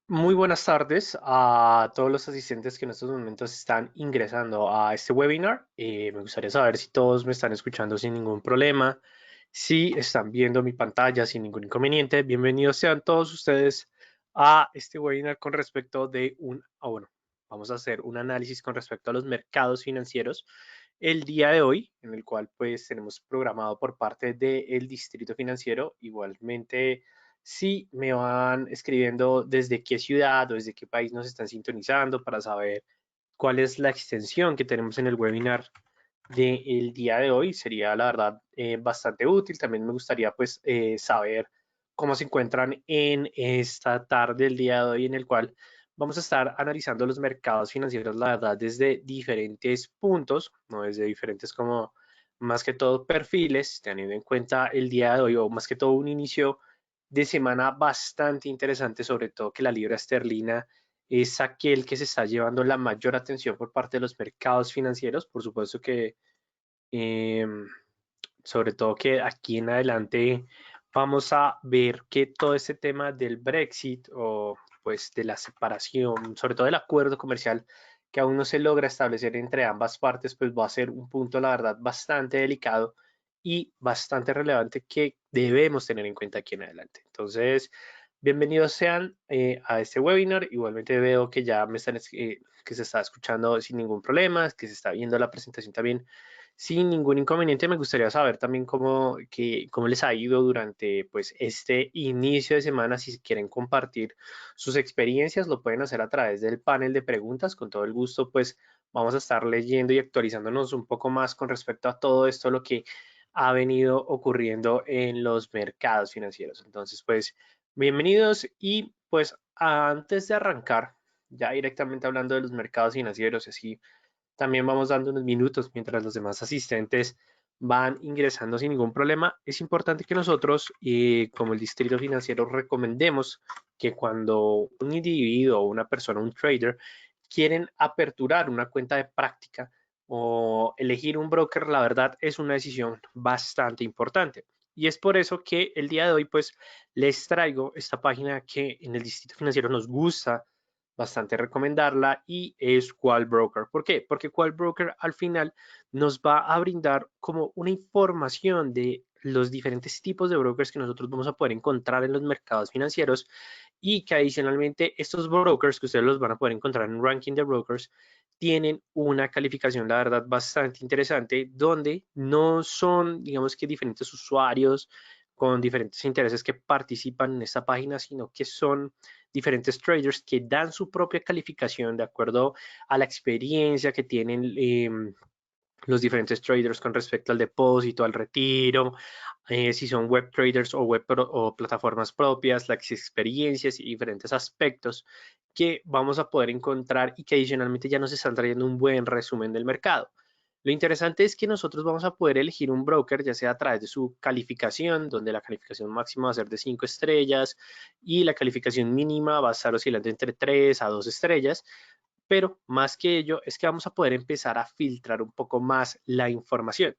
Muy buenas tardes a todos los asistentes que en estos momentos están ingresando a este webinar. Me gustaría saber si todos me están escuchando sin ningún problema, si están viendo mi pantalla sin ningún inconveniente. Bienvenidos sean todos ustedes a este webinar con respecto de bueno, vamos a hacer un análisis con respecto a los mercados financieros el día de hoy, en el cual pues tenemos programado por parte del Distrito Financiero. Igualmente, si me van escribiendo desde qué ciudad o desde qué país nos están sintonizando para saber cuál es la extensión que tenemos en el webinar del día de hoy, sería la verdad bastante útil. También me gustaría pues saber cómo se encuentran en esta tarde del día de hoy, en el cual vamos a estar analizando los mercados financieros, la verdad, desde diferentes puntos, no desde diferentes como más que todo perfiles, teniendo en cuenta el día de hoy o más que todo un inicio de semana bastante interesante, sobre todo que la libra esterlina es aquel que se está llevando la mayor atención por parte de los mercados financieros. Por supuesto que, eh, sobre todo que aquí en adelante vamos a ver que todo este tema del Brexit o pues de la separación, sobre todo del acuerdo comercial que aún no se logra establecer entre ambas partes, pues va a ser un punto, la verdad, bastante delicado y bastante relevante que debemos tener en cuenta aquí en adelante. Entonces, bienvenidos sean a este webinar. Igualmente veo que ya me están, que se está escuchando sin ningún problema, que se está viendo la presentación también sin ningún inconveniente. Me gustaría saber también cómo les ha ido durante pues, este inicio de semana. Si quieren compartir sus experiencias, lo pueden hacer a través del panel de preguntas. Con todo el gusto, pues vamos a estar leyendo y actualizándonos un poco más con respecto a todo esto, lo que ha venido ocurriendo en los mercados financieros. Entonces, pues, bienvenidos y pues antes de arrancar, ya directamente hablando de los mercados financieros, así también vamos dando unos minutos mientras los demás asistentes van ingresando sin ningún problema. Es importante que nosotros, como el distrito financiero, recomendemos que cuando un individuo o una persona, un trader, quieren aperturar una cuenta de práctica o elegir un broker, la verdad es una decisión bastante importante. Y es por eso que el día de hoy, pues, les traigo esta página que en el distrito financiero nos gusta bastante recomendarla y es Qualbroker. ¿Por qué? Porque Qualbroker al final nos va a brindar como una información de los diferentes tipos de brokers que nosotros vamos a poder encontrar en los mercados financieros y que adicionalmente estos brokers que ustedes los van a poder encontrar en Ranking de Brokers tienen una calificación, la verdad, bastante interesante, donde no son, digamos que diferentes usuarios con diferentes intereses que participan en esta página, sino que son diferentes traders que dan su propia calificación de acuerdo a la experiencia que tienen los diferentes traders con respecto al depósito, al retiro, si son web traders o, o plataformas propias, las experiencias y diferentes aspectos que vamos a poder encontrar y que adicionalmente ya nos están trayendo un buen resumen del mercado. Lo interesante es que nosotros vamos a poder elegir un broker, ya sea a través de su calificación, donde la calificación máxima va a ser de 5 estrellas y la calificación mínima va a estar oscilando entre 3 a 2 estrellas, pero más que ello es que vamos a poder empezar a filtrar un poco más la información.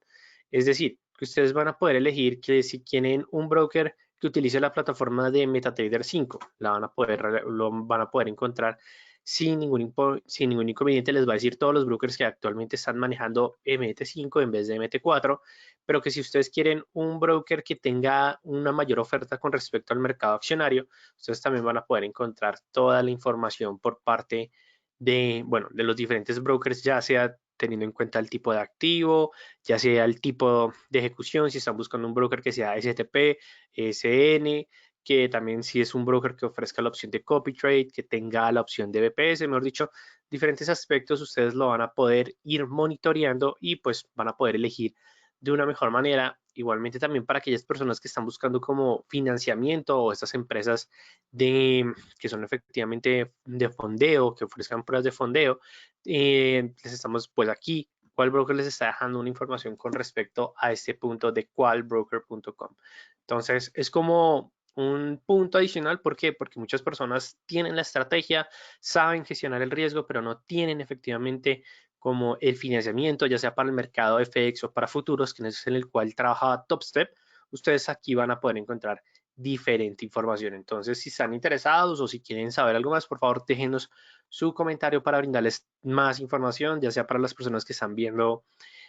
Es decir, que ustedes van a poder elegir que si quieren un broker que utilice la plataforma de MetaTrader 5, lo van a poder encontrar sin ningún inconveniente. Les va a decir todos los brokers que actualmente están manejando MT5 en vez de MT4, pero que si ustedes quieren un broker que tenga una mayor oferta con respecto al mercado accionario, ustedes también van a poder encontrar toda la información por parte de, bueno, de los diferentes brokers, ya sea teniendo en cuenta el tipo de activo, ya sea el tipo de ejecución, si están buscando un broker que sea STP, SN, que también si es un broker que ofrezca la opción de copy trade, que tenga la opción de BPS, mejor dicho, diferentes aspectos ustedes lo van a poder ir monitoreando y pues van a poder elegir de una mejor manera. Igualmente también para aquellas personas que están buscando como financiamiento o estas empresas de que son efectivamente de fondeo, que ofrezcan pruebas de fondeo, les estamos pues aquí. ¿Cuál broker les está dejando una información con respecto a este punto de qualbroker.com? Entonces, es como un punto adicional. ¿Por qué? Porque muchas personas tienen la estrategia, saben gestionar el riesgo, pero no tienen efectivamente como el financiamiento, ya sea para el mercado FX o para futuros, que es en el cual trabaja TopStep. Ustedes aquí van a poder encontrar diferente información. Entonces, si están interesados o si quieren saber algo más, por favor, déjenos su comentario para brindarles más información, ya sea para las personas que están viendo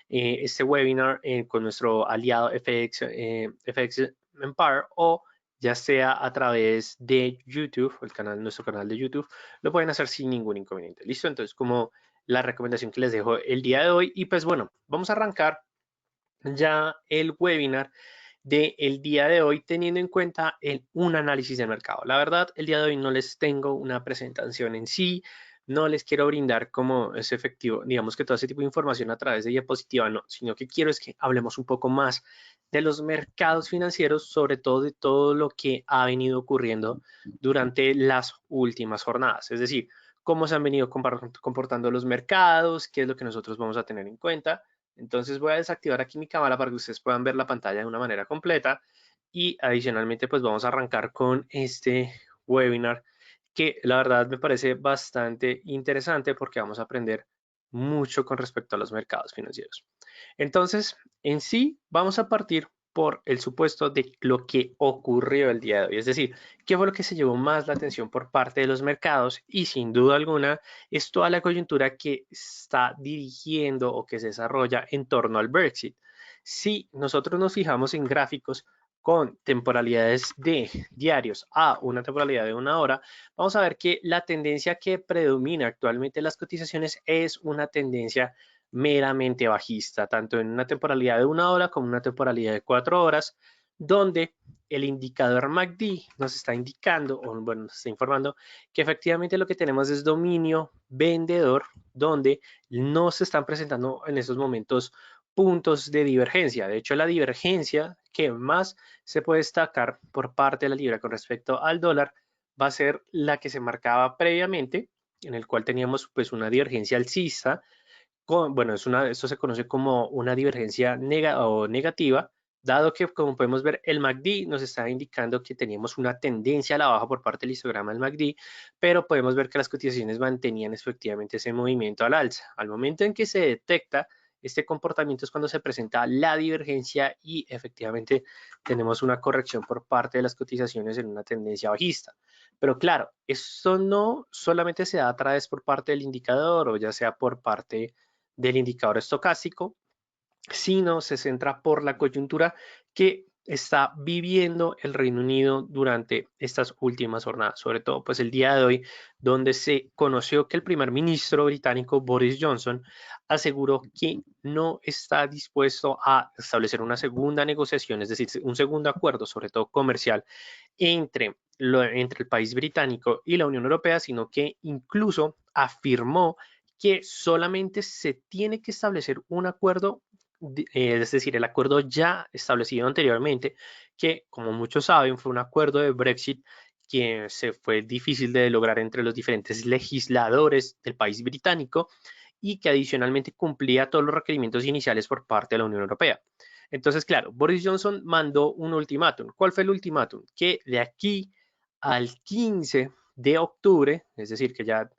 este webinar con nuestro aliado FX Empire o ya sea a través de YouTube, nuestro canal de YouTube, lo pueden hacer sin ningún inconveniente. ¿Listo? Entonces, como la recomendación que les dejo el día de hoy. Y pues bueno, vamos a arrancar ya el webinar del día de hoy teniendo en cuenta un análisis de mercado. La verdad, el día de hoy no les tengo una presentación en sí, no les quiero brindar como es efectivo, digamos que todo ese tipo de información a través de diapositiva, no, sino que quiero es que hablemos un poco más de los mercados financieros, sobre todo de todo lo que ha venido ocurriendo durante las últimas jornadas, es decir, cómo se han venido comportando los mercados, qué es lo que nosotros vamos a tener en cuenta. Entonces voy a desactivar aquí mi cámara para que ustedes puedan ver la pantalla de una manera completa y adicionalmente pues vamos a arrancar con este webinar que la verdad me parece bastante interesante porque vamos a aprender mucho con respecto a los mercados financieros. Entonces, en sí, vamos a partir por el supuesto de lo que ocurrió el día de hoy, es decir, qué fue lo que se llevó más la atención por parte de los mercados y sin duda alguna es toda la coyuntura que está dirigiendo o que se desarrolla en torno al Brexit. Si nosotros nos fijamos en gráficos con temporalidades de diarios a una temporalidad de una hora, vamos a ver que la tendencia que predomina actualmente en las cotizaciones es una tendencia meramente bajista, tanto en una temporalidad de una hora como en una temporalidad de 4 horas, donde el indicador MACD nos está indicando, o bueno, nos está informando que efectivamente lo que tenemos es dominio vendedor, donde no se están presentando en estos momentos puntos de divergencia. De hecho, la divergencia que más se puede destacar por parte de la libra con respecto al dólar va a ser la que se marcaba previamente, en el cual teníamos pues una divergencia alcista bueno, esto se conoce como una divergencia negativa, dado que, como podemos ver, el MACD nos está indicando que teníamos una tendencia a la baja por parte del histograma del MACD, pero podemos ver que las cotizaciones mantenían efectivamente ese movimiento al alza. Al momento en que se detecta este comportamiento es cuando se presenta la divergencia y efectivamente tenemos una corrección por parte de las cotizaciones en una tendencia bajista. Pero claro, esto no solamente se da a través por parte del indicador o ya sea por parte del indicador estocástico, sino se centra por la coyuntura que está viviendo el Reino Unido durante estas últimas jornadas, sobre todo pues el día de hoy, donde se conoció que el primer ministro británico Boris Johnson aseguró que no está dispuesto a establecer una segunda negociación, es decir, un segundo acuerdo, sobre todo comercial, entre el país británico y la Unión Europea, sino que incluso afirmó que solamente se tiene que establecer un acuerdo, es decir, el acuerdo ya establecido anteriormente, que como muchos saben fue un acuerdo de Brexit que se fue difícil de lograr entre los diferentes legisladores del país británico y que adicionalmente cumplía todos los requerimientos iniciales por parte de la Unión Europea. Entonces, claro, Boris Johnson mandó un ultimátum. ¿Cuál fue el ultimátum? Que de aquí al 15 de octubre, es decir, que ya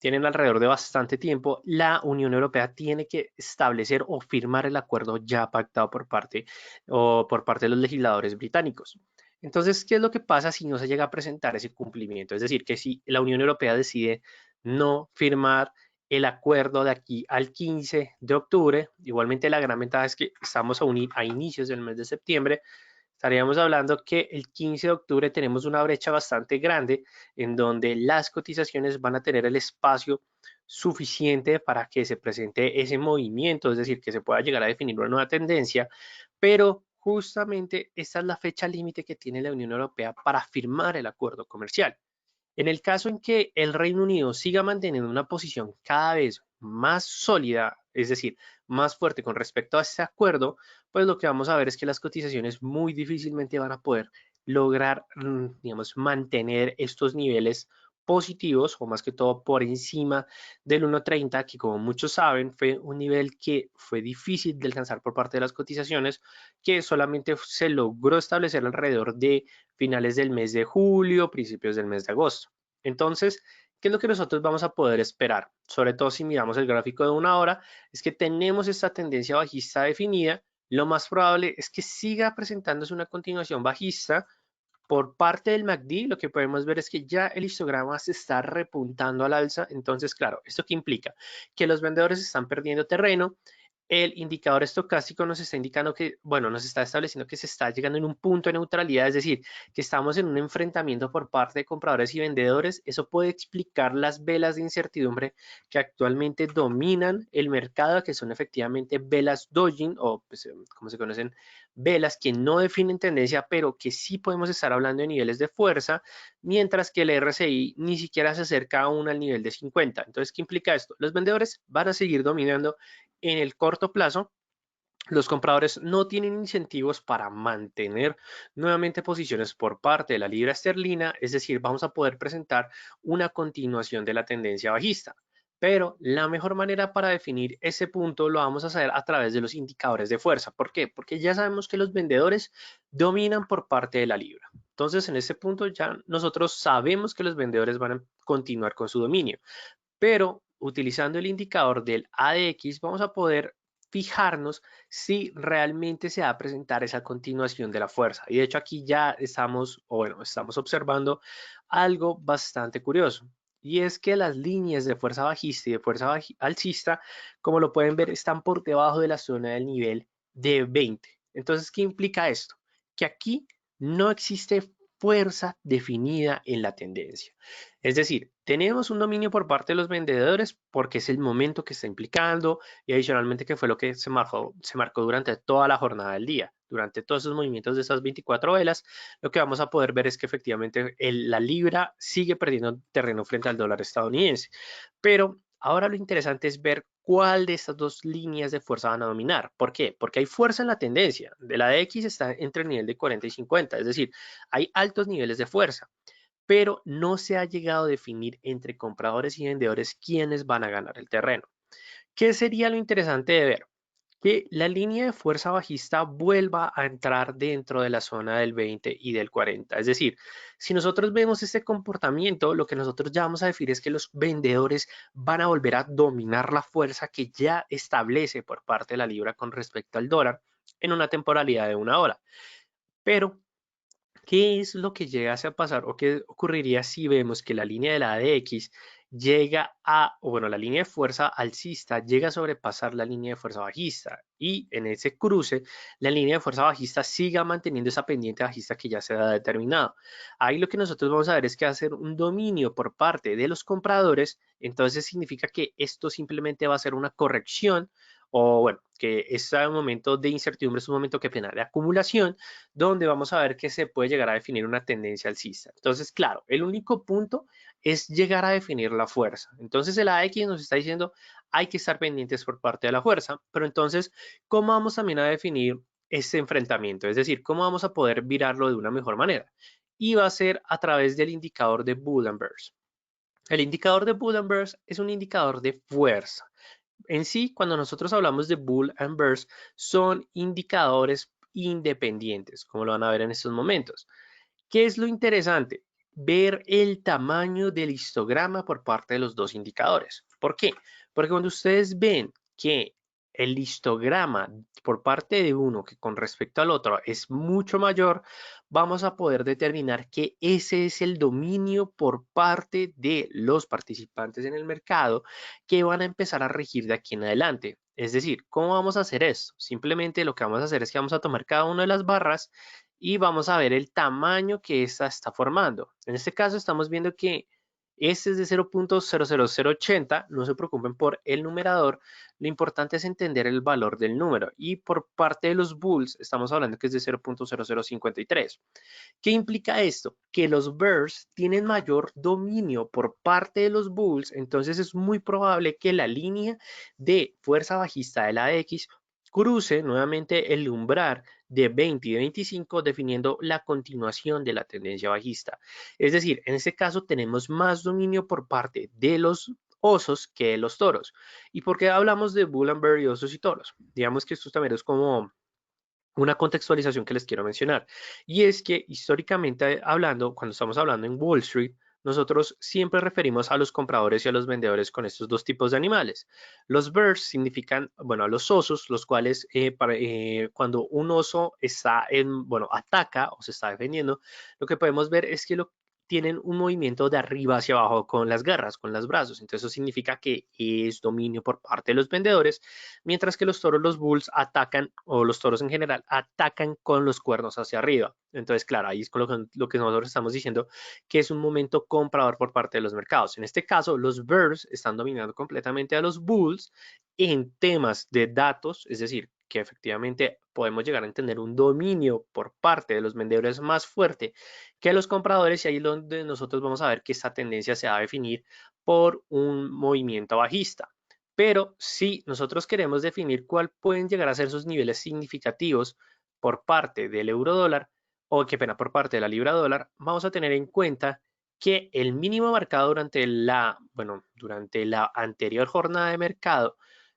tienen alrededor de bastante tiempo, la Unión Europea tiene que establecer o firmar el acuerdo ya pactado por parte de los legisladores británicos. Entonces, ¿qué es lo que pasa si no se llega a presentar ese cumplimiento? Es decir, que si la Unión Europea decide no firmar el acuerdo de aquí al 15 de octubre, igualmente la gran ventaja es que estamos a inicios del mes de septiembre, estaríamos hablando que el 15 de octubre tenemos una brecha bastante grande en donde las cotizaciones van a tener el espacio suficiente para que se presente ese movimiento, es decir, que se pueda llegar a definir una nueva tendencia, pero justamente esta es la fecha límite que tiene la Unión Europea para firmar el acuerdo comercial. En el caso en que el Reino Unido siga manteniendo una posición cada vez más sólida, es decir, más fuerte con respecto a este acuerdo, pues lo que vamos a ver es que las cotizaciones muy difícilmente van a poder lograr, digamos, mantener estos niveles positivos o más que todo por encima del 1.30, que como muchos saben fue un nivel que fue difícil de alcanzar por parte de las cotizaciones, que solamente se logró establecer alrededor de finales del mes de julio, principios del mes de agosto. Entonces, ¿qué es lo que nosotros vamos a poder esperar? Sobre todo si miramos el gráfico de una hora, es que tenemos esta tendencia bajista definida. Lo más probable es que siga presentándose una continuación bajista por parte del MACD, lo que podemos ver es que ya el histograma se está repuntando al alza. Entonces, claro, ¿esto qué implica? Que los vendedores están perdiendo terreno. El indicador estocástico nos está indicando que, bueno, nos está estableciendo que se está llegando en un punto de neutralidad, es decir, que estamos en un enfrentamiento por parte de compradores y vendedores. Eso puede explicar las velas de incertidumbre que actualmente dominan el mercado, que son efectivamente velas dodging o, pues, como se conocen, velas que no definen tendencia, pero que sí podemos estar hablando de niveles de fuerza, mientras que el RSI ni siquiera se acerca aún al nivel de 50. Entonces, ¿qué implica esto? Los vendedores van a seguir dominando en el corto plazo. Los compradores no tienen incentivos para mantener nuevamente posiciones por parte de la libra esterlina, es decir, vamos a poder presentar una continuación de la tendencia bajista. Pero la mejor manera para definir ese punto lo vamos a hacer a través de los indicadores de fuerza. ¿Por qué? Porque ya sabemos que los vendedores dominan por parte de la libra. Entonces, en ese punto ya nosotros sabemos que los vendedores van a continuar con su dominio. Pero utilizando el indicador del ADX vamos a poder fijarnos si realmente se va a presentar esa continuación de la fuerza. Y de hecho aquí ya estamos, o bueno, estamos observando algo bastante curioso. Y es que las líneas de fuerza bajista y de fuerza alcista, como lo pueden ver, están por debajo de la zona del nivel de 20. Entonces, ¿qué implica esto? Que aquí no existe fuerza definida en la tendencia. Es decir, tenemos un dominio por parte de los vendedores porque es el momento que está implicando y adicionalmente que fue lo que se marcó durante toda la jornada del día. Durante todos esos movimientos de esas 24 velas, lo que vamos a poder ver es que efectivamente la libra sigue perdiendo terreno frente al dólar estadounidense. Pero ahora lo interesante es ver cuál de estas dos líneas de fuerza van a dominar. ¿Por qué? Porque hay fuerza en la tendencia. De la de X está entre el nivel de 40 y 50, es decir, hay altos niveles de fuerza, pero no se ha llegado a definir entre compradores y vendedores quiénes van a ganar el terreno. ¿Qué sería lo interesante de ver? Que la línea de fuerza bajista vuelva a entrar dentro de la zona del 20 y del 40. Es decir, si nosotros vemos este comportamiento, lo que nosotros ya vamos a decir es que los vendedores van a volver a dominar la fuerza que ya establece por parte de la libra con respecto al dólar en una temporalidad de una hora. Pero ¿qué es lo que llegase a pasar o qué ocurriría si vemos que la línea de la ADX llega a, o bueno, la línea de fuerza alcista llega a sobrepasar la línea de fuerza bajista y en ese cruce la línea de fuerza bajista siga manteniendo esa pendiente bajista que ya se ha determinado? Ahí lo que nosotros vamos a ver es que va a ser un dominio por parte de los compradores, entonces significa que esto simplemente va a ser una corrección o bueno, que este momento de incertidumbre es un momento que pena de acumulación donde vamos a ver que se puede llegar a definir una tendencia alcista. Entonces, claro, el único punto es llegar a definir la fuerza. Entonces, el AX nos está diciendo hay que estar pendientes por parte de la fuerza, pero entonces, ¿cómo vamos también a definir este enfrentamiento? Es decir, ¿cómo vamos a poder virarlo de una mejor manera? Y va a ser a través del indicador de Bull and Bears. El indicador de Bull and Bears es un indicador de fuerza. En sí, cuando nosotros hablamos de Bull and Bears, son indicadores independientes, como lo van a ver en estos momentos. ¿Qué es lo interesante? Ver el tamaño del histograma por parte de los dos indicadores. ¿Por qué? Porque cuando ustedes ven que el histograma por parte de uno que con respecto al otro es mucho mayor, vamos a poder determinar que ese es el dominio por parte de los participantes en el mercado que van a empezar a regir de aquí en adelante. Es decir, ¿cómo vamos a hacer esto? Simplemente lo que vamos a hacer es que vamos a tomar cada una de las barras y vamos a ver el tamaño que esta está formando. En este caso estamos viendo que este es de 0.00080, no se preocupen por el numerador, lo importante es entender el valor del número y por parte de los bulls estamos hablando que es de 0.0053. ¿Qué implica esto? Que los bears tienen mayor dominio por parte de los bulls, entonces es muy probable que la línea de fuerza bajista de la X cruce nuevamente el umbral de 20 y de 25 definiendo la continuación de la tendencia bajista. Es decir, en este caso tenemos más dominio por parte de los osos que de los toros. ¿Y por qué hablamos de bull and bear y osos y toros? Digamos que esto también es como una contextualización que les quiero mencionar. Y es que históricamente hablando, cuando estamos hablando en Wall Street, nosotros siempre referimos a los compradores y a los vendedores con estos dos tipos de animales. Los bears significan, bueno, a los osos, los cuales cuando un oso está bueno, ataca o se está defendiendo, lo que podemos ver es que tienen un movimiento de arriba hacia abajo con las garras, con los brazos. Entonces eso significa que es dominio por parte de los vendedores, mientras que los toros, los bulls atacan, o los toros en general, atacan con los cuernos hacia arriba. Entonces, claro, ahí es con lo que nosotros estamos diciendo que es un momento comprador por parte de los mercados. En este caso, los bears están dominando completamente a los bulls en temas de datos, es decir, que efectivamente podemos llegar a entender un dominio por parte de los vendedores más fuerte que los compradores, y ahí es donde nosotros vamos a ver que esta tendencia se va a definir por un movimiento bajista. Pero si nosotros queremos definir cuál pueden llegar a ser sus niveles significativos por parte del euro dólar, o qué pena, por parte de la libra dólar, vamos a tener en cuenta que el mínimo marcado durante la anterior jornada de mercado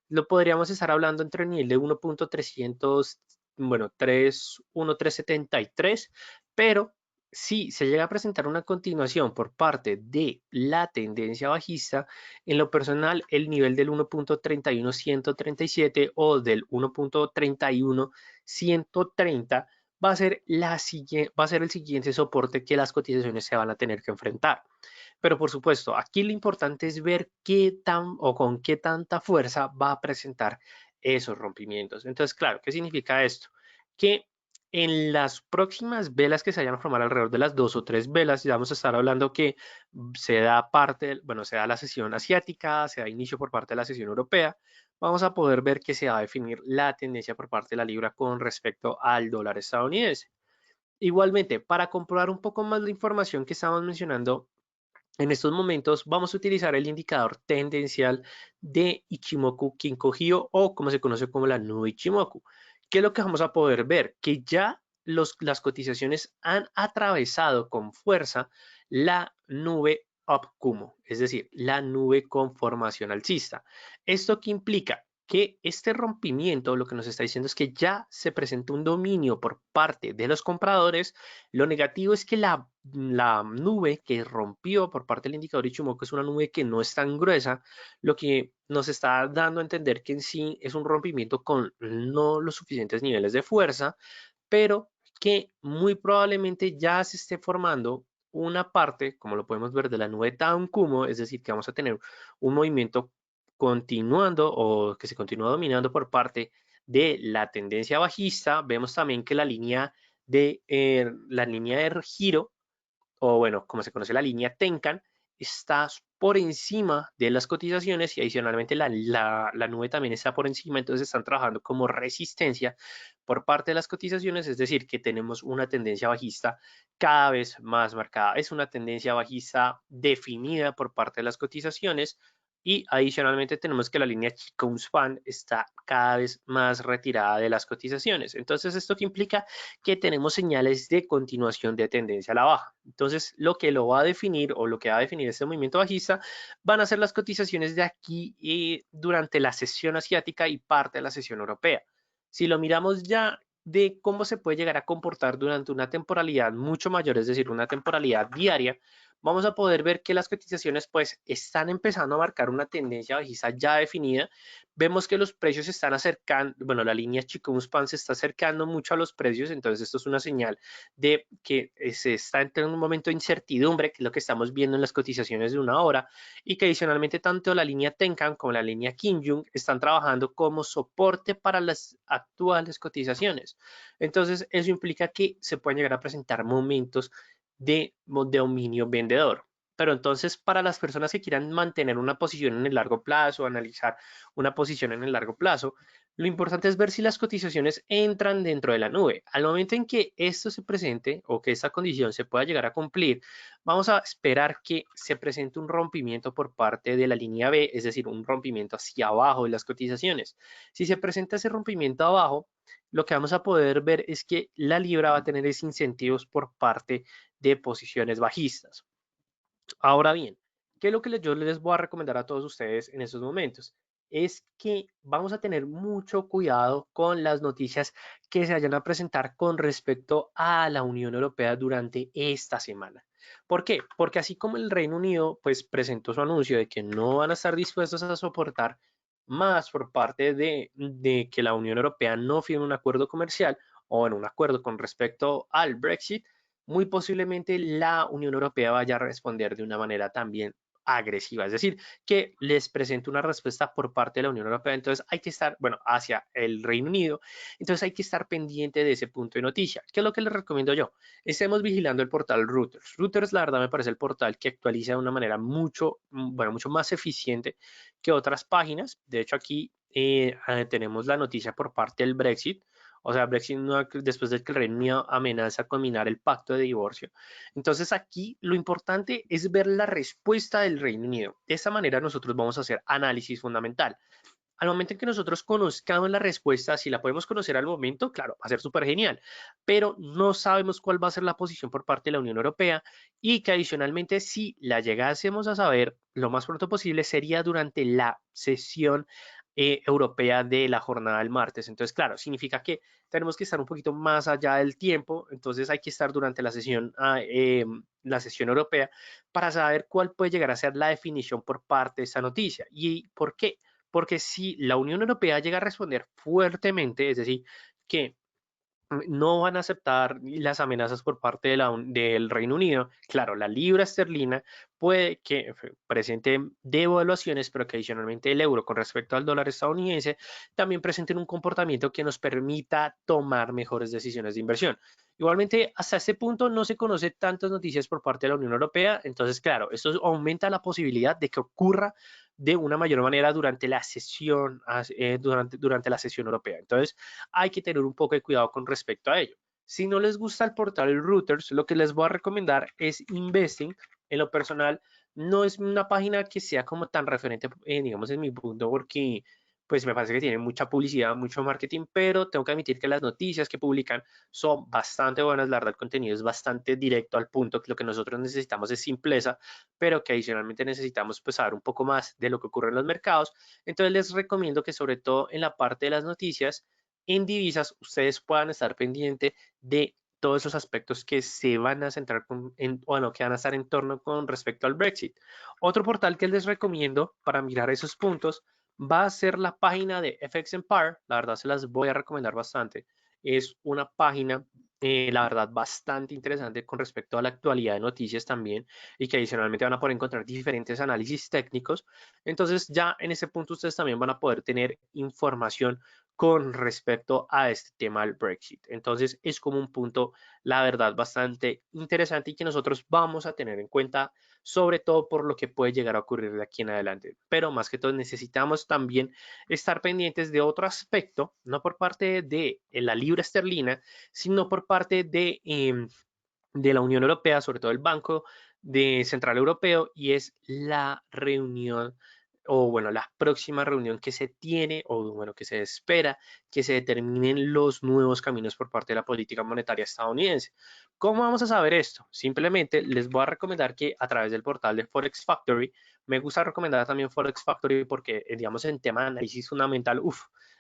lo podríamos estar hablando entre el nivel de 1.300, bueno, 1.373, pero si se llega a presentar una continuación por parte de la tendencia bajista, en lo personal el nivel del 1.31137 o del 1.31130 va a ser el siguiente soporte que las cotizaciones se van a tener que enfrentar. Pero por supuesto, aquí lo importante es ver qué tan o con qué tanta fuerza va a presentar esos rompimientos. Entonces, claro, ¿qué significa esto? Que en las próximas velas que se vayan a formar alrededor de las 2 o 3 velas, ya vamos a estar hablando que se da se da la sesión asiática, se da inicio por parte de la sesión europea, vamos a poder ver que se va a definir la tendencia por parte de la libra con respecto al dólar estadounidense. Igualmente, para comprobar un poco más la información que estamos mencionando en estos momentos, vamos a utilizar el indicador tendencial de Ichimoku Kinko-hyo, o como se conoce como la nube Ichimoku. ¿Qué es lo que vamos a poder ver? Que ya las cotizaciones han atravesado con fuerza la nube Up Kumo, es decir, la nube con formación alcista. ¿Esto qué implica? Que este rompimiento lo que nos está diciendo es que ya se presenta un dominio por parte de los compradores. Lo negativo es que la nube que rompió por parte del indicador Ichimoku es una nube que no es tan gruesa, lo que nos está dando a entender que en sí es un rompimiento con no los suficientes niveles de fuerza, pero que muy probablemente ya se esté formando una parte, como lo podemos ver, de la nube Down Kumo, es decir, que vamos a tener un movimiento continuando o que se continúa dominando por parte de la tendencia bajista. Vemos también que la línea de giro, o bueno, como se conoce la línea Tenkan, está por encima de las cotizaciones, y adicionalmente la nube también está por encima. Entonces están trabajando como resistencia por parte de las cotizaciones, es decir, que tenemos una tendencia bajista cada vez más marcada. Es una tendencia bajista definida por parte de las cotizaciones, y adicionalmente tenemos que la línea Chikou Span está cada vez más retirada de las cotizaciones. Entonces, ¿esto qué implica? Que tenemos señales de continuación de tendencia a la baja. Entonces, lo que lo va a definir, o lo que va a definir este movimiento bajista, van a ser las cotizaciones de aquí durante la sesión asiática y parte de la sesión europea. Si lo miramos ya de cómo se puede llegar a comportar durante una temporalidad mucho mayor, es decir, una temporalidad diaria, vamos a poder ver que las cotizaciones pues están empezando a marcar una tendencia bajista ya definida. Vemos que los precios se están acercando, bueno, la línea Chikou Span se está acercando mucho a los precios. Entonces esto es una señal de que se está entrando en un momento de incertidumbre, que es lo que estamos viendo en las cotizaciones de una hora, y que adicionalmente tanto la línea Tenkan como la línea Kinjung están trabajando como soporte para las actuales cotizaciones. Entonces eso implica que se pueden llegar a presentar momentos de dominio vendedor. Pero entonces, para las personas que quieran mantener una posición en el largo plazo, analizar una posición en el largo plazo, lo importante es ver si las cotizaciones entran dentro de la nube. Al momento en que esto se presente, o que esta condición se pueda llegar a cumplir, vamos a esperar que se presente un rompimiento por parte de la línea B, es decir, un rompimiento hacia abajo de las cotizaciones. Si se presenta ese rompimiento abajo, lo que vamos a poder ver es que la libra va a tener esos incentivos por parte de posiciones bajistas. Ahora bien, ¿qué es lo que yo les voy a recomendar a todos ustedes en estos momentos? Es que vamos a tener mucho cuidado con las noticias que se vayan a presentar con respecto a la Unión Europea durante esta semana. ¿Por qué? Porque así como el Reino Unido pues presentó su anuncio de que no van a estar dispuestos a soportar más por parte de que la Unión Europea no firme un acuerdo comercial o en un acuerdo con respecto al Brexit, muy posiblemente la Unión Europea vaya a responder de una manera también agresiva, es decir, que les presente una respuesta por parte de la Unión Europea. Entonces hay que estar, bueno, hacia el Reino Unido, entonces hay que estar pendiente de ese punto de noticia. ¿Qué es lo que les recomiendo yo? Estemos vigilando el portal Reuters. Reuters, la verdad, me parece el portal que actualiza de una manera mucho, bueno, mucho más eficiente que otras páginas. De hecho, aquí tenemos la noticia por parte del Brexit. O sea, Brexit no, después de que el Reino Unido amenaza con minar el pacto de divorcio. Entonces, aquí lo importante es ver la respuesta del Reino Unido. De esta manera, nosotros vamos a hacer análisis fundamental. Al momento en que nosotros conozcamos la respuesta, si la podemos conocer al momento, claro, va a ser súper genial, pero no sabemos cuál va a ser la posición por parte de la Unión Europea y que adicionalmente si la llegásemos a saber lo más pronto posible sería durante la sesión europea de la jornada del martes. Entonces, claro, significa que tenemos que estar un poquito más allá del tiempo, entonces hay que estar durante la sesión europea para saber cuál puede llegar a ser la definición por parte de esa noticia. ¿Y por qué? Porque si la Unión Europea llega a responder fuertemente, es decir, que no van a aceptar las amenazas por parte del Reino Unido. Claro, la libra esterlina puede que presente devaluaciones, pero que adicionalmente el euro con respecto al dólar estadounidense también presenten un comportamiento que nos permita tomar mejores decisiones de inversión. Igualmente, hasta este punto no se conoce tantas noticias por parte de la Unión Europea, entonces, claro, esto aumenta la posibilidad de que ocurra de una mayor manera durante la sesión, durante la sesión europea. Entonces, hay que tener un poco de cuidado con respecto a ello. Si no les gusta el portal Reuters, lo que les voy a recomendar es Investing. En lo personal, no es una página que sea como tan referente, digamos, en mi punto, porque pues me parece que tiene mucha publicidad, mucho marketing, pero tengo que admitir que las noticias que publican son bastante buenas, la verdad el contenido es bastante directo al punto, que lo que nosotros necesitamos es simpleza, pero que adicionalmente necesitamos pues saber un poco más de lo que ocurre en los mercados. Entonces les recomiendo que sobre todo en la parte de las noticias, en divisas ustedes puedan estar pendiente de todos esos aspectos que se van a centrar bueno, que van a estar en torno con respecto al Brexit. Otro portal que les recomiendo para mirar esos puntos va a ser la página de FX Empire. La verdad se las voy a recomendar bastante. Es una página, la verdad, bastante interesante con respecto a la actualidad de noticias también y que adicionalmente van a poder encontrar diferentes análisis técnicos. Entonces ya en ese punto ustedes también van a poder tener información con respecto a este tema del Brexit. Entonces es como un punto, la verdad, bastante interesante y que nosotros vamos a tener en cuenta, sobre todo por lo que puede llegar a ocurrir de aquí en adelante. Pero más que todo necesitamos también estar pendientes de otro aspecto, no por parte de la libra esterlina, sino por parte de la Unión Europea, sobre todo el Banco Central Europeo, y es la reunión o bueno, la próxima reunión que se tiene o bueno, que se espera que se determinen los nuevos caminos por parte de la política monetaria estadounidense. ¿Cómo vamos a saber esto? Simplemente les voy a recomendar que a través del portal de Forex Factory, me gusta recomendar también Forex Factory porque, digamos, en tema de análisis fundamental,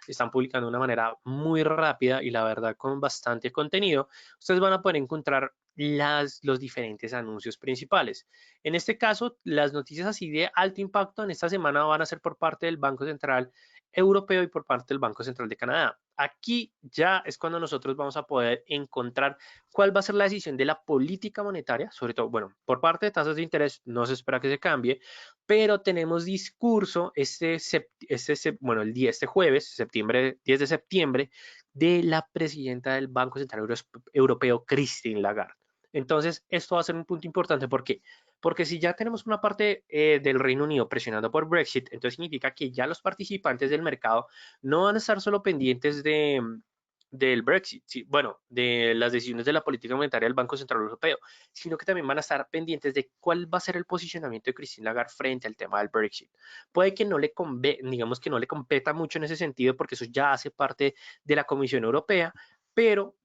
están publicando de una manera muy rápida y la verdad con bastante contenido. Ustedes van a poder encontrar los diferentes anuncios principales. En este caso, las noticias así de alto impacto en esta semana van a ser por parte del Banco Central Europeo y por parte del Banco Central de Canadá. Aquí ya es cuando nosotros vamos a poder encontrar cuál va a ser la decisión de la política monetaria, sobre todo, bueno, por parte de tasas de interés no se espera que se cambie, pero tenemos discurso bueno, este jueves, 10 de septiembre, de la presidenta del Banco Central Europeo, Christine Lagarde. Entonces, esto va a ser un punto importante. ¿Por qué? Porque si ya tenemos una parte del Reino Unido presionando por Brexit, entonces significa que ya los participantes del mercado no van a estar solo pendientes del Brexit, sí, bueno, de las decisiones de la política monetaria del Banco Central Europeo, sino que también van a estar pendientes de cuál va a ser el posicionamiento de Christine Lagarde frente al tema del Brexit. Puede que no le digamos que no le competa mucho en ese sentido, porque eso ya hace parte de la Comisión Europea, pero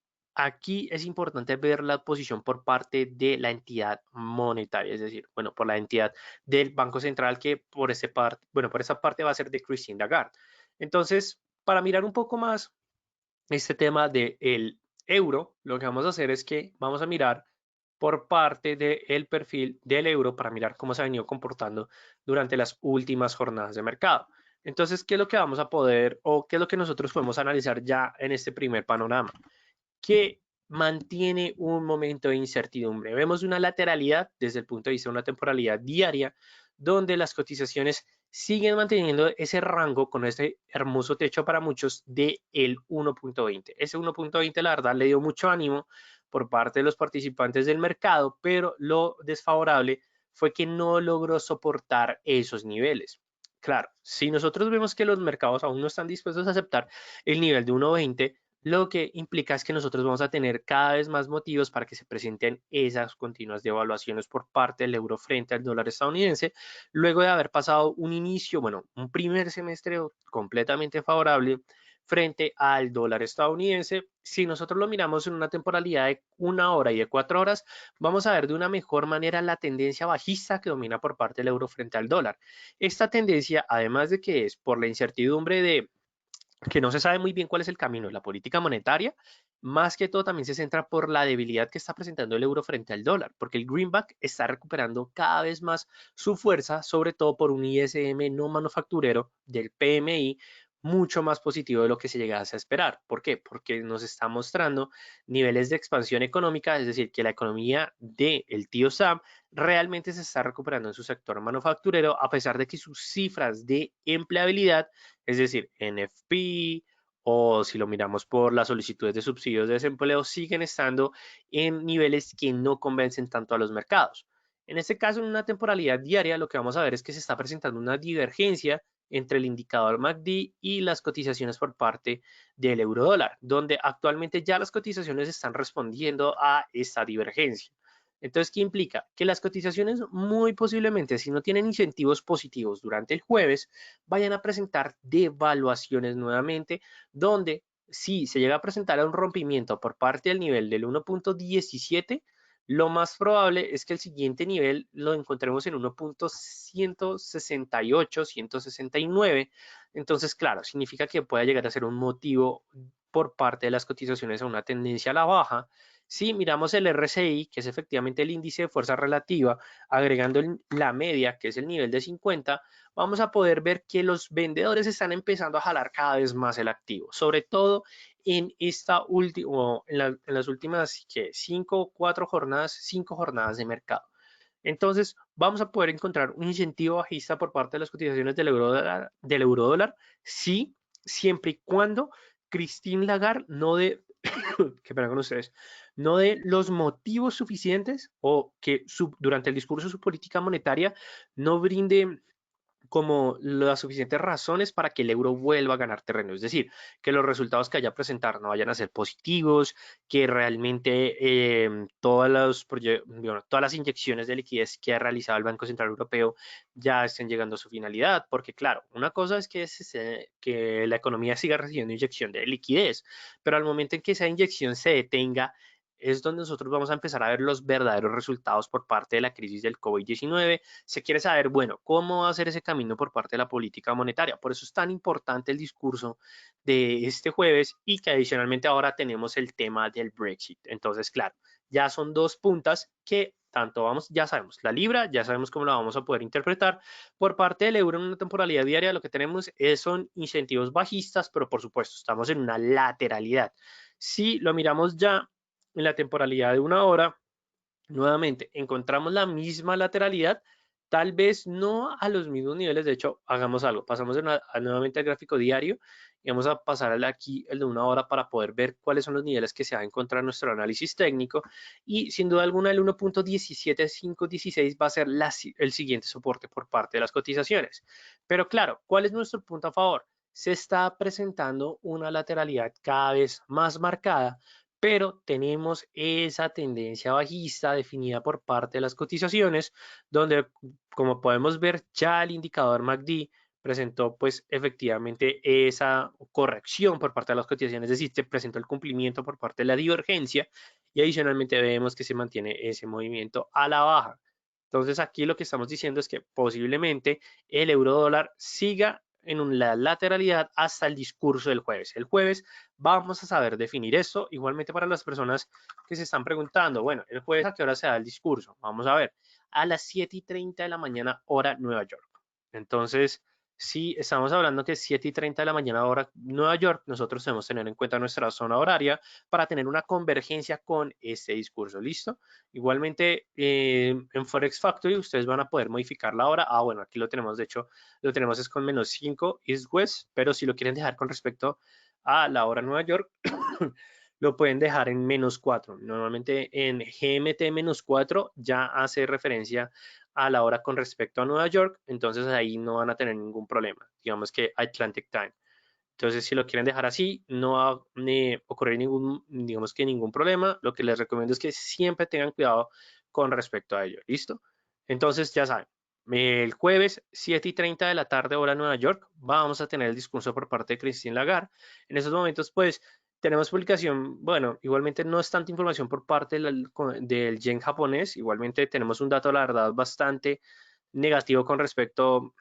aquí es importante ver la posición por parte de la entidad monetaria, es decir, bueno, por la entidad del Banco Central que bueno, por esa parte va a ser de Christine Lagarde. Entonces, para mirar un poco más este tema del euro, lo que vamos a hacer es que vamos a mirar por parte del perfil del euro para mirar cómo se ha venido comportando durante las últimas jornadas de mercado. Entonces, ¿qué es lo que vamos a poder o qué es lo que nosotros podemos analizar ya en este primer panorama? Que mantiene un momento de incertidumbre. Vemos una lateralidad desde el punto de vista de una temporalidad diaria, donde las cotizaciones siguen manteniendo ese rango con ese hermoso techo para muchos de el 1.20. Ese 1.20 la verdad le dio mucho ánimo por parte de los participantes del mercado, pero lo desfavorable fue que no logró soportar esos niveles. Claro, si nosotros vemos que los mercados aún no están dispuestos a aceptar el nivel de 1.20, lo que implica es que nosotros vamos a tener cada vez más motivos para que se presenten esas continuas devaluaciones por parte del euro frente al dólar estadounidense, luego de haber pasado un inicio, bueno, un primer semestre completamente favorable frente al dólar estadounidense. Si nosotros lo miramos en una temporalidad de 1 hora y de 4 horas, vamos a ver de una mejor manera la tendencia bajista que domina por parte del euro frente al dólar. Esta tendencia, además de que es por la incertidumbre de que no se sabe muy bien cuál es el camino de la política monetaria, más que todo también se centra por la debilidad que está presentando el euro frente al dólar, porque el greenback está recuperando cada vez más su fuerza, sobre todo por un ISM no manufacturero del PMI mucho más positivo de lo que se llegase a esperar. ¿Por qué? Porque nos está mostrando niveles de expansión económica, es decir, que la economía del tío Sam realmente se está recuperando en su sector manufacturero, a pesar de que sus cifras de empleabilidad, es decir, NFP, o si lo miramos por las solicitudes de subsidios de desempleo, siguen estando en niveles que no convencen tanto a los mercados. En este caso, en una temporalidad diaria, lo que vamos a ver es que se está presentando una divergencia entre el indicador MACD y las cotizaciones por parte del euro dólar, donde actualmente ya las cotizaciones están respondiendo a esta divergencia. Entonces, ¿qué implica? Que las cotizaciones muy posiblemente, si no tienen incentivos positivos durante el jueves, vayan a presentar devaluaciones nuevamente, donde si se llega a presentar un rompimiento por parte del nivel del 1.17, lo más probable es que el siguiente nivel lo encontremos en 1.168, 169. Entonces, claro, significa que pueda llegar a ser un motivo por parte de las cotizaciones a una tendencia a la baja. Si miramos el RSI, que es efectivamente el índice de fuerza relativa, agregando la media, que es el nivel de 50, vamos a poder ver que los vendedores están empezando a jalar cada vez más el activo, sobre todo en esta última, en las últimas 5 jornadas de mercado. Entonces, vamos a poder encontrar un incentivo bajista por parte de las cotizaciones del eurodólar, sí, siempre y cuando Christine Lagarde no dé, que perdón con ustedes, no dé los motivos suficientes o que durante el discurso de su política monetaria no brinde como las suficientes razones para que el euro vuelva a ganar terreno. Es decir, que los resultados que haya a presentar no vayan a ser positivos, que realmente bueno, todas las inyecciones de liquidez que ha realizado el Banco Central Europeo ya estén llegando a su finalidad. Porque claro, una cosa es que la economía siga recibiendo inyección de liquidez, pero al momento en que esa inyección se detenga, es donde nosotros vamos a empezar a ver los verdaderos resultados por parte de la crisis del COVID-19. Se quiere saber, bueno, cómo va a ser ese camino por parte de la política monetaria. Por eso es tan importante el discurso de este jueves y que adicionalmente ahora tenemos el tema del Brexit. Entonces, claro, ya son dos puntas que tanto ya sabemos, la libra, ya sabemos cómo la vamos a poder interpretar. Por parte del euro en una temporalidad diaria, lo que tenemos son incentivos bajistas, pero por supuesto, estamos en una lateralidad. Si lo miramos ya en la temporalidad de 1 hora, nuevamente encontramos la misma lateralidad, tal vez no a los mismos niveles. De hecho, hagamos algo, pasamos nuevamente al gráfico diario y vamos a pasar aquí el de 1 hora para poder ver cuáles son los niveles que se va a encontrar en nuestro análisis técnico, y sin duda alguna el 1.17516 va a ser el siguiente soporte por parte de las cotizaciones. Pero claro, ¿cuál es nuestro punto a favor? Se está presentando una lateralidad cada vez más marcada, pero tenemos esa tendencia bajista definida por parte de las cotizaciones, donde, como podemos ver, ya el indicador MACD presentó pues efectivamente esa corrección por parte de las cotizaciones, es decir, se presentó el cumplimiento por parte de la divergencia, y adicionalmente vemos que se mantiene ese movimiento a la baja. Entonces aquí lo que estamos diciendo es que posiblemente el euro dólar siga en la lateralidad hasta el discurso del jueves. El jueves vamos a saber definir esto. Igualmente para las personas que se están preguntando, bueno, el jueves a qué hora se da el discurso. Vamos a ver, a las 7:30 de la mañana, hora Nueva York. Entonces, si estamos hablando que 7:30 de la mañana hora Nueva York, nosotros debemos tener en cuenta nuestra zona horaria para tener una convergencia con este discurso. ¿Listo? Igualmente, en Forex Factory ustedes van a poder modificar la hora. Ah, bueno, aquí lo tenemos, de hecho, lo tenemos es con -5 East West, pero si lo quieren dejar con respecto a la hora Nueva York, lo pueden dejar en -4. Normalmente en GMT -4 ya hace referencia a la hora con respecto a Nueva York, entonces ahí no van a tener ningún problema. Digamos que Atlantic Time. Entonces, si lo quieren dejar así, no va a ocurrir ningún, digamos que ningún problema. Lo que les recomiendo es que siempre tengan cuidado con respecto a ello. ¿Listo? Entonces, ya saben, el jueves 7:30 de la tarde, hora Nueva York, vamos a tener el discurso por parte de Christine Lagarde. En esos momentos, pues, tenemos publicación, bueno, igualmente no es tanta información por parte del yen japonés. Igualmente tenemos un dato, la verdad, bastante negativo con respecto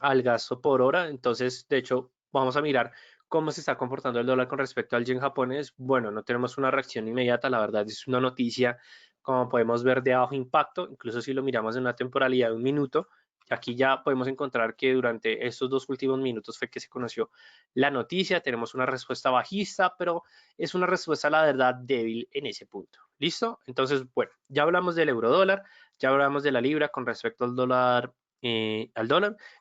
al gasto por hora. Entonces, de hecho, vamos a mirar cómo se está comportando el dólar con respecto al yen japonés. Bueno, no tenemos una reacción inmediata, la verdad es una noticia, como podemos ver, de bajo impacto, incluso si lo miramos en una temporalidad de un minuto. Aquí ya podemos encontrar que durante estos 2 últimos minutos fue que se conoció la noticia. Tenemos una respuesta bajista, pero es una respuesta, la verdad, débil en ese punto. ¿Listo? Entonces, bueno, ya hablamos del euro dólar, ya hablamos de la libra con respecto al dólar.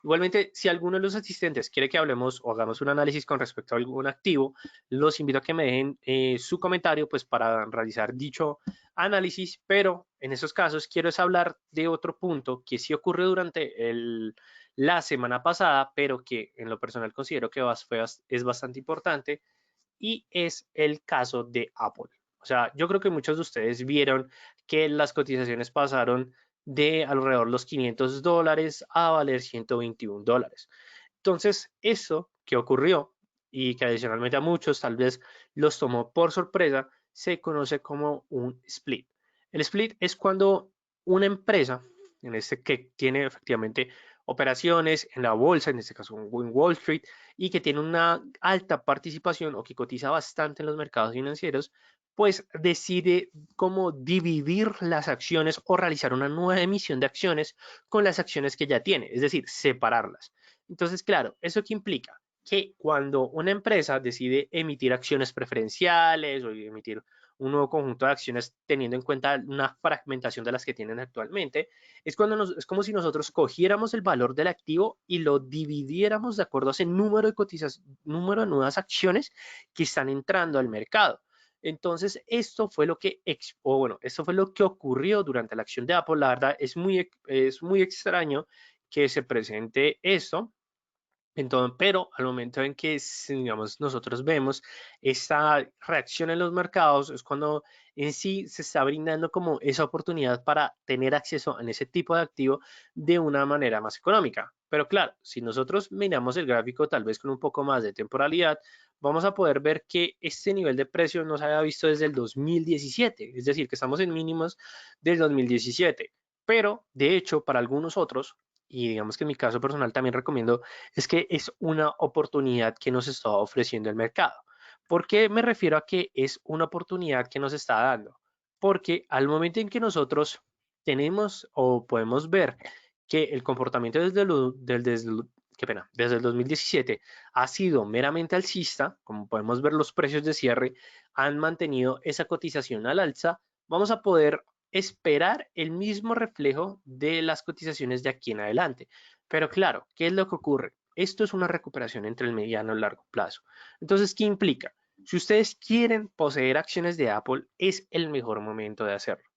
Igualmente, si alguno de los asistentes quiere que hablemos o hagamos un análisis con respecto a algún activo, los invito a que me dejen su comentario pues para realizar dicho análisis, pero en esos casos quiero es hablar de otro punto que sí ocurrió durante la semana pasada, pero que en lo personal considero que es bastante importante, y es el caso de Apple. O sea, yo creo que muchos de ustedes vieron que las cotizaciones pasaron de alrededor los $500 a valer $121. Entonces, eso que ocurrió y que adicionalmente a muchos tal vez los tomó por sorpresa, se conoce como un split. El split es cuando una empresa, en este que tiene efectivamente operaciones en la bolsa, en este caso en Wall Street, y que tiene una alta participación o que cotiza bastante en los mercados financieros, pues decide cómo dividir las acciones o realizar una nueva emisión de acciones con las acciones que ya tiene, es decir, separarlas. Entonces, claro, ¿eso qué implica? Que cuando una empresa decide emitir acciones preferenciales o emitir un nuevo conjunto de acciones teniendo en cuenta una fragmentación de las que tienen actualmente, es como si nosotros cogiéramos el valor del activo y lo dividiéramos de acuerdo a ese número de nuevas acciones que están entrando al mercado. Entonces, esto fue lo que, esto fue lo que ocurrió durante la acción de Apple. La verdad, es muy extraño que se presente esto. Entonces, pero al momento en que, digamos, nosotros vemos esta reacción en los mercados, es cuando en sí se está brindando como esa oportunidad para tener acceso a ese tipo de activo de una manera más económica. Pero claro, si nosotros miramos el gráfico tal vez con un poco más de temporalidad, vamos a poder ver que este nivel de precio no se había visto desde el 2017, es decir, que estamos en mínimos del 2017. Pero, de hecho, para algunos otros, y digamos que en mi caso personal también recomiendo, es que es una oportunidad que nos está ofreciendo el mercado. ¿Por qué me refiero a que es una oportunidad que nos está dando? Porque al momento en que nosotros tenemos o podemos ver que el comportamiento desde el 2017 ha sido meramente alcista, como podemos ver los precios de cierre han mantenido esa cotización al alza, vamos a poder esperar el mismo reflejo de las cotizaciones de aquí en adelante. Pero claro, ¿qué es lo que ocurre? Esto es una recuperación entre el mediano y el largo plazo. Entonces, ¿qué implica? Si ustedes quieren poseer acciones de Apple, es el mejor momento de hacerlo.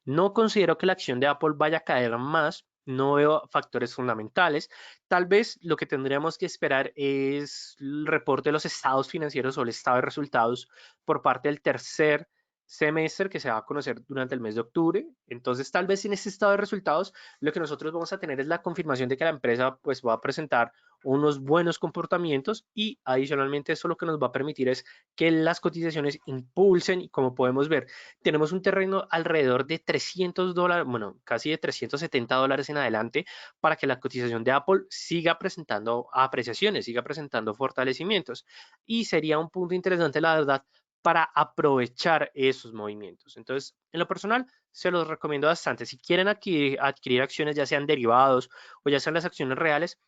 No considero que la acción de Apple vaya a caer más, no veo factores fundamentales. Tal vez lo que tendríamos que esperar es el reporte de los estados financieros o el estado de resultados por parte del tercer semestre que se va a conocer durante el mes de octubre. Entonces, tal vez en este estado de resultados, lo que nosotros vamos a tener es la confirmación de que la empresa pues va a presentar unos buenos comportamientos y adicionalmente eso lo que nos va a permitir es que las cotizaciones impulsen y como podemos ver, tenemos un terreno alrededor de $300, bueno, casi de $370 en adelante para que la cotización de Apple siga presentando apreciaciones, siga presentando fortalecimientos. Y sería un punto interesante, la verdad, para aprovechar esos movimientos. Entonces, en lo personal, se los recomiendo bastante. Si quieren adquirir acciones, ya sean derivados o ya sean las acciones reales,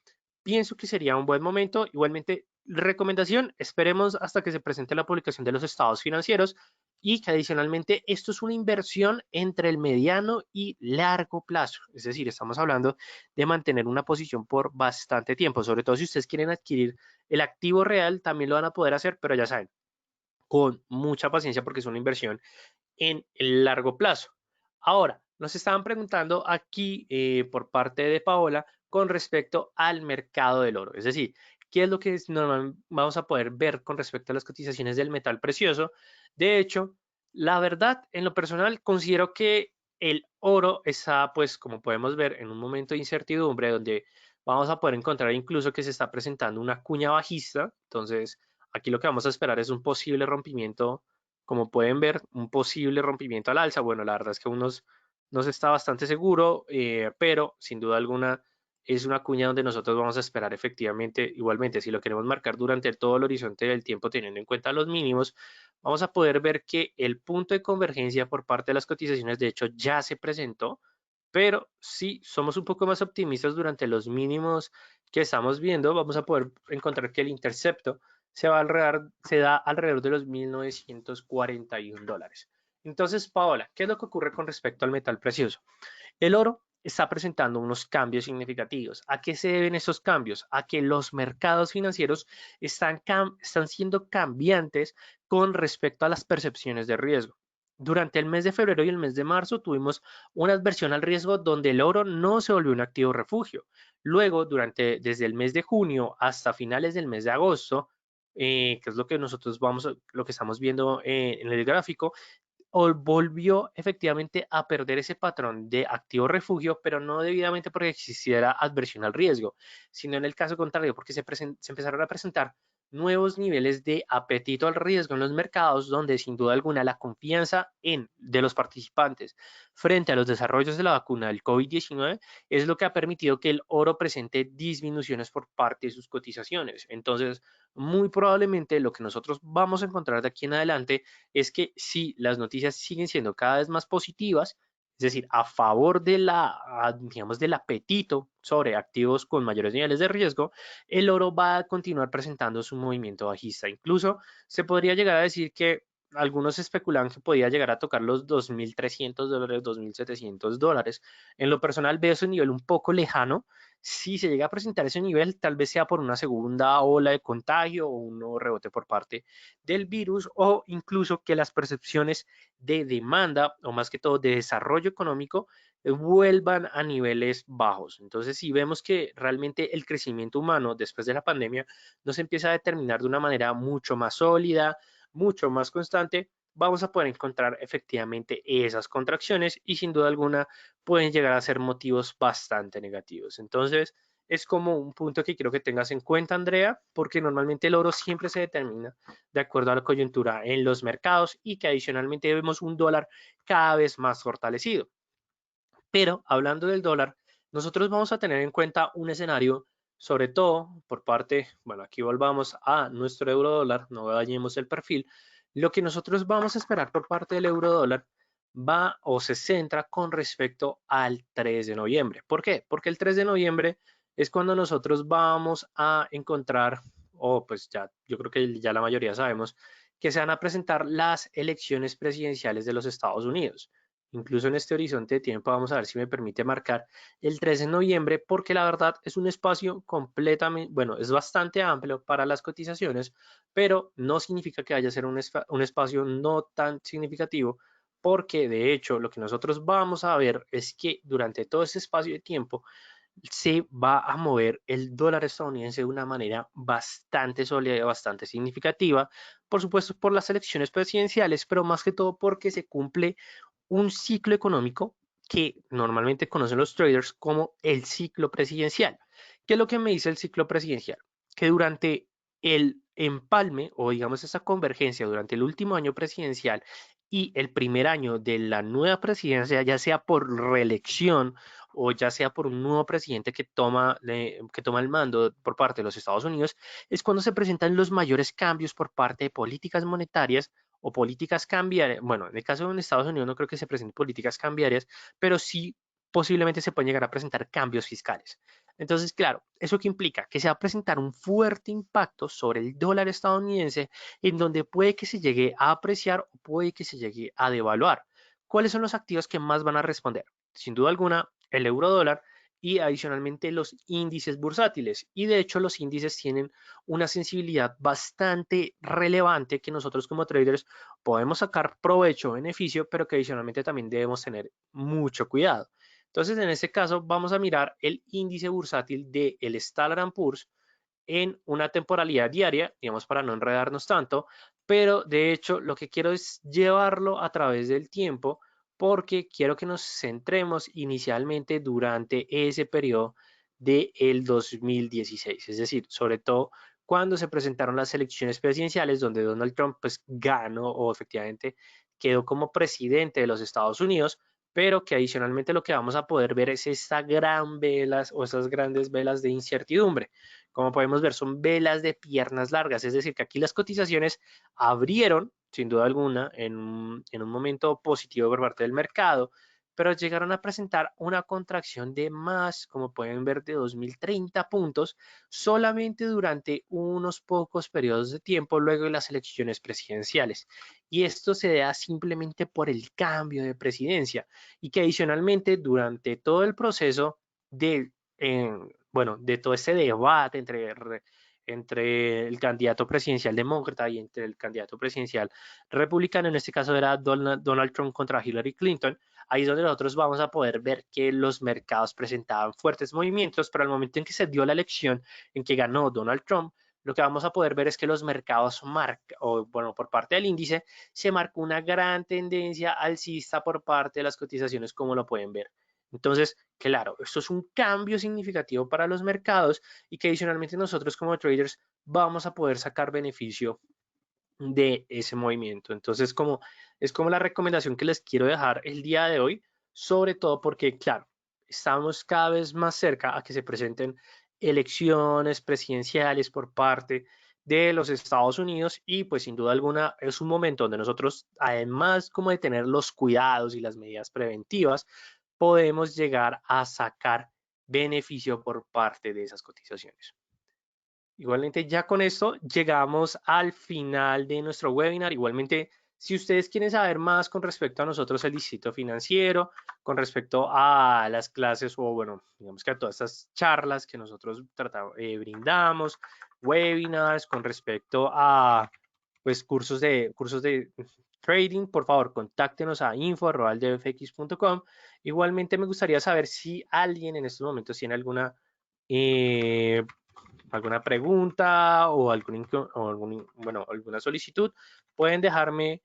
pienso que sería un buen momento. Igualmente, recomendación, esperemos hasta que se presente la publicación de los estados financieros y que adicionalmente esto es una inversión entre el mediano y largo plazo. Es decir, estamos hablando de mantener una posición por bastante tiempo, sobre todo si ustedes quieren adquirir el activo real, también lo van a poder hacer, pero ya saben, con mucha paciencia porque es una inversión en el largo plazo. Ahora, nos estaban preguntando aquí por parte de Paola con respecto al mercado del oro, es decir, ¿qué es lo que normalmente vamos a poder ver con respecto a las cotizaciones del metal precioso? De hecho, la verdad, en lo personal, considero que el oro está, pues, como podemos ver, en un momento de incertidumbre donde vamos a poder encontrar incluso que se está presentando una cuña bajista. Entonces, aquí lo que vamos a esperar es un posible rompimiento, como pueden ver, un posible rompimiento al alza. Bueno, la verdad es que uno no se está bastante seguro, pero sin duda alguna es una cuña donde nosotros vamos a esperar efectivamente, igualmente, si lo queremos marcar durante todo el horizonte del tiempo, teniendo en cuenta los mínimos, vamos a poder ver que el punto de convergencia por parte de las cotizaciones, de hecho, ya se presentó, pero si somos un poco más optimistas durante los mínimos que estamos viendo, vamos a poder encontrar que el intercepto se da alrededor de los $1.941. Entonces, Paola, ¿qué es lo que ocurre con respecto al metal precioso? El oro está presentando unos cambios significativos. ¿A qué se deben esos cambios? A que los mercados financieros están siendo cambiantes con respecto a las percepciones de riesgo. Durante el mes de febrero y el mes de marzo tuvimos una adversión al riesgo donde el oro no se volvió un activo refugio. Luego, desde el mes de junio hasta finales del mes de agosto, que es lo que lo que estamos viendo en el gráfico, volvió efectivamente a perder ese patrón de activo refugio, pero no debidamente porque existiera adversión al riesgo, sino en el caso contrario, porque se empezaron a presentar nuevos niveles de apetito al riesgo en los mercados, donde sin duda alguna la confianza de los participantes frente a los desarrollos de la vacuna del COVID-19 es lo que ha permitido que el oro presente disminuciones por parte de sus cotizaciones. Entonces, muy probablemente lo que nosotros vamos a encontrar de aquí en adelante es que si las noticias siguen siendo cada vez más positivas, es decir, a favor de digamos, del apetito sobre activos con mayores niveles de riesgo, el oro va a continuar presentando su movimiento bajista. Incluso se podría llegar a decir que algunos especulan que podía llegar a tocar los $2.300, $2.700. En lo personal veo ese nivel un poco lejano. Si se llega a presentar ese nivel, tal vez sea por una segunda ola de contagio o un nuevo rebote por parte del virus o incluso que las percepciones de demanda o más que todo de desarrollo económico vuelvan a niveles bajos. Entonces, si vemos que realmente el crecimiento humano después de la pandemia nos empieza a determinar de una manera mucho más sólida, mucho más constante, vamos a poder encontrar efectivamente esas contracciones y sin duda alguna pueden llegar a ser motivos bastante negativos. Entonces, es como un punto que quiero que tengas en cuenta, Andrea, porque normalmente el oro siempre se determina de acuerdo a la coyuntura en los mercados y que adicionalmente vemos un dólar cada vez más fortalecido. Pero hablando del dólar, nosotros vamos a tener en cuenta un escenario, sobre todo por parte, bueno, aquí volvamos a nuestro euro dólar, no dañemos el perfil. Lo que nosotros vamos a esperar por parte del euro dólar va o se centra con respecto al 3 de noviembre. ¿Por qué? Porque el 3 de noviembre es cuando nosotros vamos a encontrar, o pues ya, yo creo que ya la mayoría sabemos, que se van a presentar las elecciones presidenciales de los Estados Unidos. Incluso en este horizonte de tiempo vamos a ver si me permite marcar el 3 de noviembre porque la verdad es un espacio completamente, bueno, es bastante amplio para las cotizaciones, pero no significa que vaya a ser un espacio no tan significativo porque de hecho lo que nosotros vamos a ver es que durante todo este espacio de tiempo se va a mover el dólar estadounidense de una manera bastante sólida y bastante significativa, por supuesto por las elecciones presidenciales, pero más que todo porque se cumple un ciclo económico que normalmente conocen los traders como el ciclo presidencial. ¿Qué es lo que me dice el ciclo presidencial? Que durante el empalme o digamos esa convergencia durante el último año presidencial y el primer año de la nueva presidencia, ya sea por reelección o ya sea por un nuevo presidente que toma el mando por parte de los Estados Unidos, es cuando se presentan los mayores cambios por parte de políticas monetarias o políticas cambiarias. Bueno, en el caso de Estados Unidos no creo que se presenten políticas cambiarias, pero sí posiblemente se pueden llegar a presentar cambios fiscales. Entonces, claro, ¿eso qué implica? Que se va a presentar un fuerte impacto sobre el dólar estadounidense en donde puede que se llegue a apreciar o puede que se llegue a devaluar. ¿Cuáles son los activos que más van a responder? Sin duda alguna, el euro dólar y adicionalmente los índices bursátiles. Y de hecho los índices tienen una sensibilidad bastante relevante que nosotros como traders podemos sacar provecho, beneficio, pero que adicionalmente también debemos tener mucho cuidado. Entonces, en este caso, vamos a mirar el índice bursátil del Standard Poor's en una temporalidad diaria, digamos, para no enredarnos tanto, pero de hecho lo que quiero es llevarlo a través del tiempo porque quiero que nos centremos inicialmente durante ese periodo del 2016, es decir, sobre todo cuando se presentaron las elecciones presidenciales donde Donald Trump pues ganó o efectivamente quedó como presidente de los Estados Unidos, pero que adicionalmente lo que vamos a poder ver es esta gran velas o esas grandes velas de incertidumbre. Como podemos ver, son velas de piernas largas, es decir, que aquí las cotizaciones abrieron, sin duda alguna, en un momento positivo por parte del mercado, pero llegaron a presentar una contracción de más, como pueden ver, de 2030 puntos solamente durante unos pocos periodos de tiempo luego de las elecciones presidenciales. Y esto se da simplemente por el cambio de presidencia y que adicionalmente durante todo el proceso de bueno, de todo ese debate entre el candidato presidencial demócrata y entre el candidato presidencial republicano, en este caso era Donald Trump contra Hillary Clinton, ahí es donde nosotros vamos a poder ver que los mercados presentaban fuertes movimientos, pero al momento en que se dio la elección, en que ganó Donald Trump, lo que vamos a poder ver es que los mercados o bueno, por parte del índice, se marcó una gran tendencia alcista por parte de las cotizaciones, como lo pueden ver. Entonces, claro, esto es un cambio significativo para los mercados y que adicionalmente nosotros como traders vamos a poder sacar beneficio de ese movimiento. Entonces, es como la recomendación que les quiero dejar el día de hoy, sobre todo porque, claro, estamos cada vez más cerca a que se presenten elecciones presidenciales por parte de los Estados Unidos y pues sin duda alguna es un momento donde nosotros, además como de tener los cuidados y las medidas preventivas, podemos llegar a sacar beneficio por parte de esas cotizaciones. Igualmente, ya con esto llegamos al final de nuestro webinar. Igualmente, si ustedes quieren saber más con respecto a nosotros, el Distrito Financiero, con respecto a las clases o, bueno, digamos que a todas estas charlas que nosotros brindamos, webinars, con respecto a, pues, cursos de trading, por favor, contáctenos a info@dfx.com. Igualmente, me gustaría saber si alguien en estos momentos tiene eh, alguna pregunta o bueno, alguna solicitud, pueden dejarme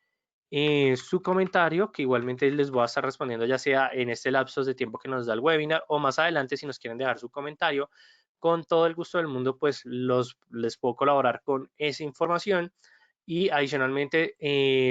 su comentario, que igualmente les voy a estar respondiendo ya sea en este lapso de tiempo que nos da el webinar o más adelante si nos quieren dejar su comentario. Con todo el gusto del mundo, pues les puedo colaborar con esa información. Y adicionalmente,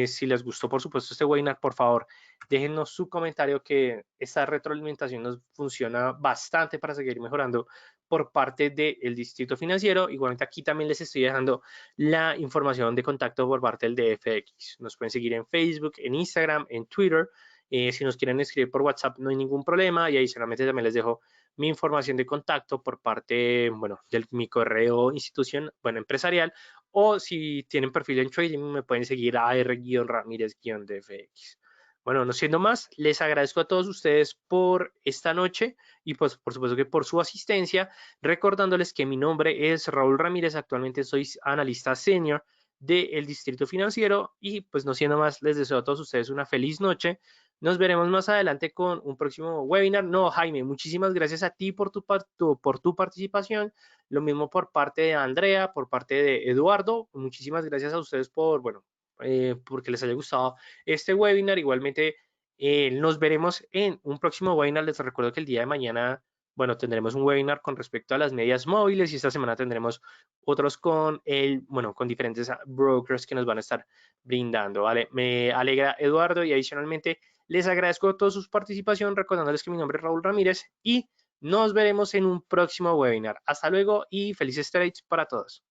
si les gustó, por supuesto, este webinar, por favor, déjenos su comentario que esta retroalimentación nos funciona bastante para seguir mejorando por parte del Distrito Financiero. Igualmente aquí también les estoy dejando la información de contacto por parte del DFX. Nos pueden seguir en Facebook, en Instagram, en Twitter. Si nos quieren escribir por WhatsApp no hay ningún problema y adicionalmente también les dejo mi información de contacto por parte, bueno, de mi correo institución, bueno, empresarial, o si tienen perfil en trading me pueden seguir a r-ramírez-dfx. Bueno, no siendo más, les agradezco a todos ustedes por esta noche y pues por supuesto que por su asistencia, recordándoles que mi nombre es Raúl Ramírez, actualmente soy analista senior del Distrito Financiero y pues no siendo más, les deseo a todos ustedes una feliz noche, Nos veremos más adelante con un próximo webinar. No, Jaime, muchísimas gracias a ti por por tu participación. Lo mismo por parte de Andrea, por parte de Eduardo. Muchísimas gracias a ustedes por, bueno, porque les haya gustado este webinar. Igualmente, nos veremos en un próximo webinar. Les recuerdo que el día de mañana, bueno, tendremos un webinar con respecto a las medias móviles y esta semana tendremos otros con bueno, con diferentes brokers que nos van a estar brindando, ¿vale? Me alegra, Eduardo, y adicionalmente les agradezco toda su participación, recordándoles que mi nombre es Raúl Ramírez y nos veremos en un próximo webinar. Hasta luego y felices trades para todos.